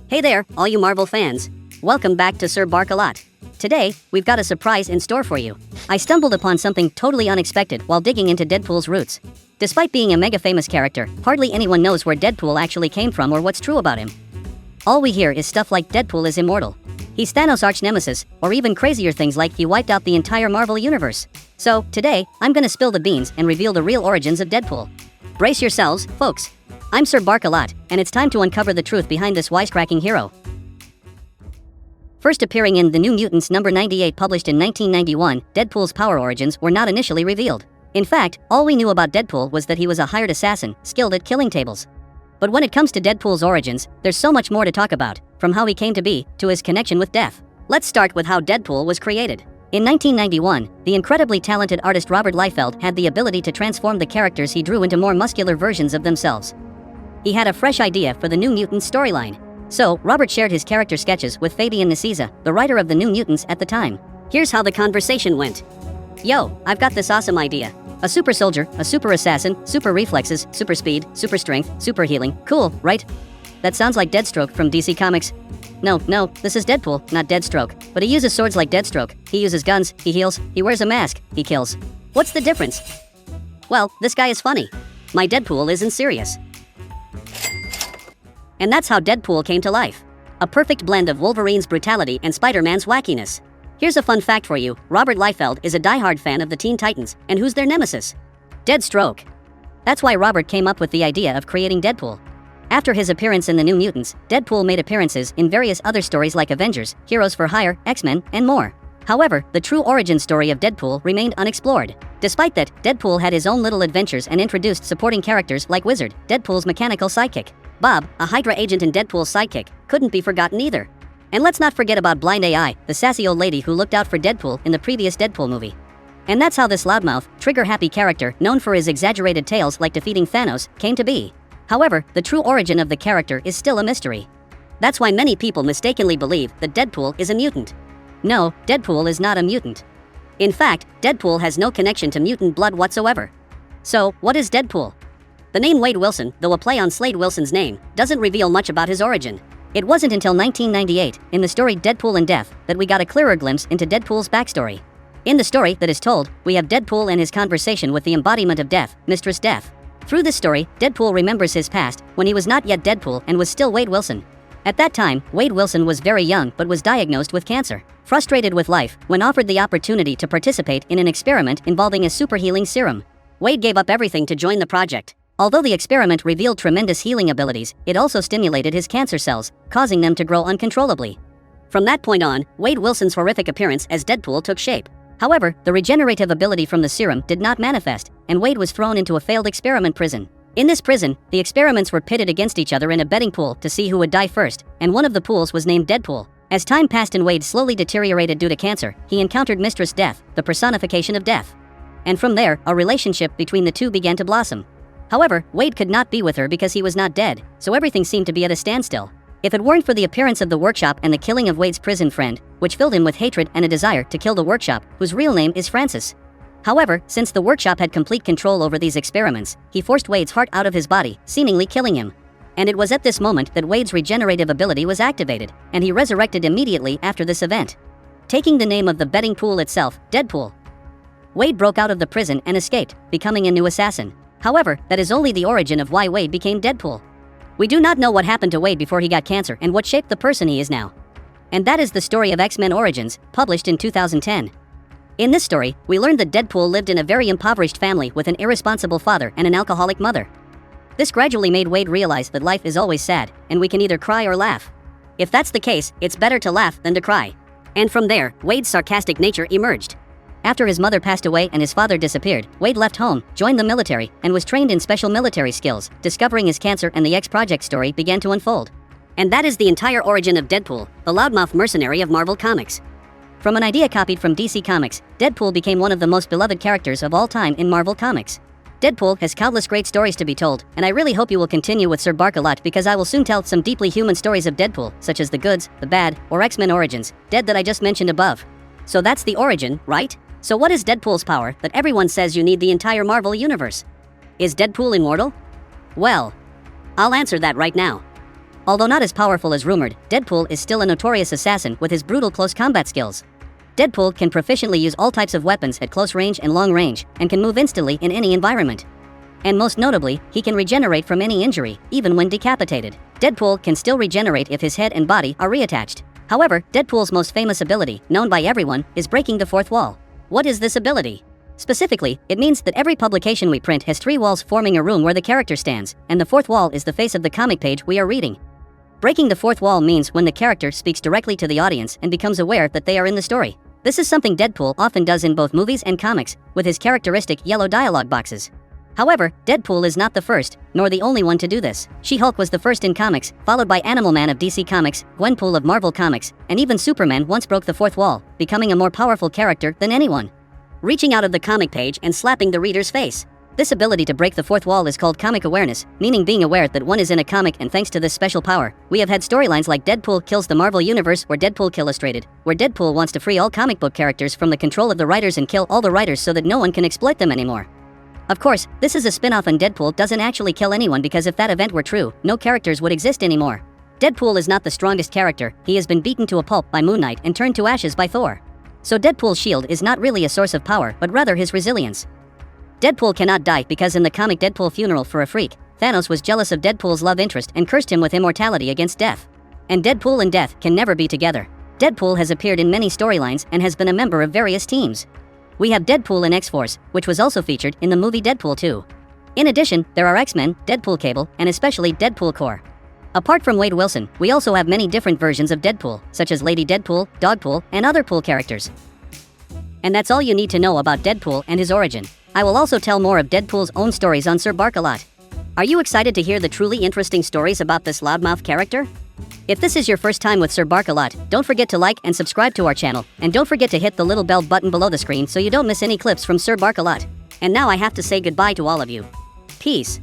Hey there, all you Marvel fans. Welcome back to Sir Bark-a-Lot. Today, we've got a surprise in store for you. I stumbled upon something totally unexpected while digging into Deadpool's roots. Despite being a mega famous character, hardly anyone knows where Deadpool actually came from or what's true about him. All we hear is stuff like Deadpool is immortal. He's Thanos' arch-nemesis, or even crazier things like he wiped out the entire Marvel universe. So, today, I'm gonna spill the beans and reveal the real origins of Deadpool. Brace yourselves, folks. I'm Sir Bark-a-Lot, and it's time to uncover the truth behind this wisecracking hero. First appearing in The New Mutants number 98 published in 1991, Deadpool's power origins were not initially revealed. In fact, all we knew about Deadpool was that he was a hired assassin, skilled at killing tables. But when it comes to Deadpool's origins, there's so much more to talk about, from how he came to be, to his connection with death. Let's start with how Deadpool was created. In 1991, the incredibly talented artist Robert Liefeld had the ability to transform the characters he drew into more muscular versions of themselves. He had a fresh idea for the New Mutants storyline. So, Robert shared his character sketches with Fabian Nicieza, the writer of the New Mutants at the time. Here's how the conversation went. Yo, I've got this awesome idea. A super soldier, a super assassin, super reflexes, super speed, super strength, super healing. Cool, right? That sounds like Deathstroke from DC Comics. No, this is Deadpool, not Deathstroke. But he uses swords like Deathstroke, he uses guns, he heals, he wears a mask, he kills. What's the difference? Well, this guy is funny. My Deadpool isn't serious. And that's how Deadpool came to life. A perfect blend of Wolverine's brutality and Spider-Man's wackiness. Here's a fun fact for you, Robert Liefeld is a diehard fan of the Teen Titans, and who's their nemesis? Deathstroke. That's why Robert came up with the idea of creating Deadpool. After his appearance in The New Mutants, Deadpool made appearances in various other stories like Avengers, Heroes for Hire, X-Men, and more. However, the true origin story of Deadpool remained unexplored. Despite that, Deadpool had his own little adventures and introduced supporting characters like Wizard, Deadpool's mechanical sidekick. Bob, a Hydra agent and Deadpool's sidekick, couldn't be forgotten either. And let's not forget about Blind AI, the sassy old lady who looked out for Deadpool in the previous Deadpool movie. And that's how this loudmouth, trigger-happy character, known for his exaggerated tales like defeating Thanos, came to be. However, the true origin of the character is still a mystery. That's why many people mistakenly believe that Deadpool is a mutant. No, Deadpool is not a mutant. In fact, Deadpool has no connection to mutant blood whatsoever. So, what is Deadpool? The name Wade Wilson, though a play on Slade Wilson's name, doesn't reveal much about his origin. It wasn't until 1998, in the story Deadpool and Death, that we got a clearer glimpse into Deadpool's backstory. In the story that is told, we have Deadpool and his conversation with the embodiment of death, Mistress Death. Through this story, Deadpool remembers his past, when he was not yet Deadpool and was still Wade Wilson. At that time, Wade Wilson was very young but was diagnosed with cancer. Frustrated with life, when offered the opportunity to participate in an experiment involving a super healing serum, Wade gave up everything to join the project. Although the experiment revealed tremendous healing abilities, it also stimulated his cancer cells, causing them to grow uncontrollably. From that point on, Wade Wilson's horrific appearance as Deadpool took shape. However, the regenerative ability from the serum did not manifest, and Wade was thrown into a failed experiment prison. In this prison, the experiments were pitted against each other in a betting pool to see who would die first, and one of the pools was named Deadpool. As time passed and Wade slowly deteriorated due to cancer, he encountered Mistress Death, the personification of death. And from there, a relationship between the two began to blossom. However, Wade could not be with her because he was not dead, so everything seemed to be at a standstill. If it weren't for the appearance of the workshop and the killing of Wade's prison friend, which filled him with hatred and a desire to kill the workshop, whose real name is Francis. However, since the workshop had complete control over these experiments, he forced Wade's heart out of his body, seemingly killing him. And it was at this moment that Wade's regenerative ability was activated, and he resurrected immediately after this event. Taking the name of the betting pool itself, Deadpool. Wade broke out of the prison and escaped, becoming a new assassin. However, that is only the origin of why Wade became Deadpool. We do not know what happened to Wade before he got cancer and what shaped the person he is now. And that is the story of X-Men Origins, published in 2010. In this story, we learned that Deadpool lived in a very impoverished family with an irresponsible father and an alcoholic mother. This gradually made Wade realize that life is always sad, and we can either cry or laugh. If that's the case, it's better to laugh than to cry. And from there, Wade's sarcastic nature emerged. After his mother passed away and his father disappeared, Wade left home, joined the military, and was trained in special military skills. Discovering his cancer and the X-Project story began to unfold. And that is the entire origin of Deadpool, the loudmouth mercenary of Marvel Comics. From an idea copied from DC Comics, Deadpool became one of the most beloved characters of all time in Marvel Comics. Deadpool has countless great stories to be told, and I really hope you will continue with Sir Bark-a-Lot because I will soon tell some deeply human stories of Deadpool, such as the goods, the bad, or X-Men Origins, Dead that I just mentioned above. So that's the origin, right? So what is Deadpool's power that everyone says you need the entire Marvel universe? Is Deadpool immortal? Well, I'll answer that right now. Although not as powerful as rumored, Deadpool is still a notorious assassin with his brutal close combat skills. Deadpool can proficiently use all types of weapons at close range and long range, and can move instantly in any environment. And most notably, he can regenerate from any injury, even when decapitated. Deadpool can still regenerate if his head and body are reattached. However, Deadpool's most famous ability, known by everyone, is breaking the fourth wall. What is this ability? Specifically, it means that every publication we print has 3 walls forming a room where the character stands, and the fourth wall is the face of the comic page we are reading. Breaking the fourth wall means when the character speaks directly to the audience and becomes aware that they are in the story. This is something Deadpool often does in both movies and comics, with his characteristic yellow dialogue boxes. However, Deadpool is not the first, nor the only one to do this. She-Hulk was the first in comics, followed by Animal Man of DC Comics, Gwenpool of Marvel Comics, and even Superman once broke the fourth wall, becoming a more powerful character than anyone. Reaching out of the comic page and slapping the reader's face. This ability to break the fourth wall is called comic awareness, meaning being aware that one is in a comic, and thanks to this special power, we have had storylines like Deadpool Kills the Marvel Universe or Deadpool Illustrated, where Deadpool wants to free all comic book characters from the control of the writers and kill all the writers so that no one can exploit them anymore. Of course, this is a spin-off, and Deadpool doesn't actually kill anyone, because if that event were true, no characters would exist anymore. Deadpool is not the strongest character. He has been beaten to a pulp by Moon Knight and turned to ashes by Thor. So Deadpool's shield is not really a source of power, but rather his resilience. Deadpool cannot die because in the comic Deadpool Funeral for a Freak, Thanos was jealous of Deadpool's love interest and cursed him with immortality against death. And Deadpool and death can never be together. Deadpool has appeared in many storylines and has been a member of various teams. We have Deadpool in X-Force, which was also featured in the movie Deadpool 2. In addition, there are X-Men, Deadpool Cable, and especially Deadpool Core. Apart from Wade Wilson, we also have many different versions of Deadpool, such as Lady Deadpool, Dogpool, and other Pool characters. And that's all you need to know about Deadpool and his origin. I will also tell more of Deadpool's own stories on Sir Bark-a-Lot. Are you excited to hear the truly interesting stories about this loudmouth character? If this is your first time with Sir Bark-a-Lot, don't forget to like and subscribe to our channel, and don't forget to hit the little bell button below the screen so you don't miss any clips from Sir Bark-a-Lot. And now I have to say goodbye to all of you. Peace.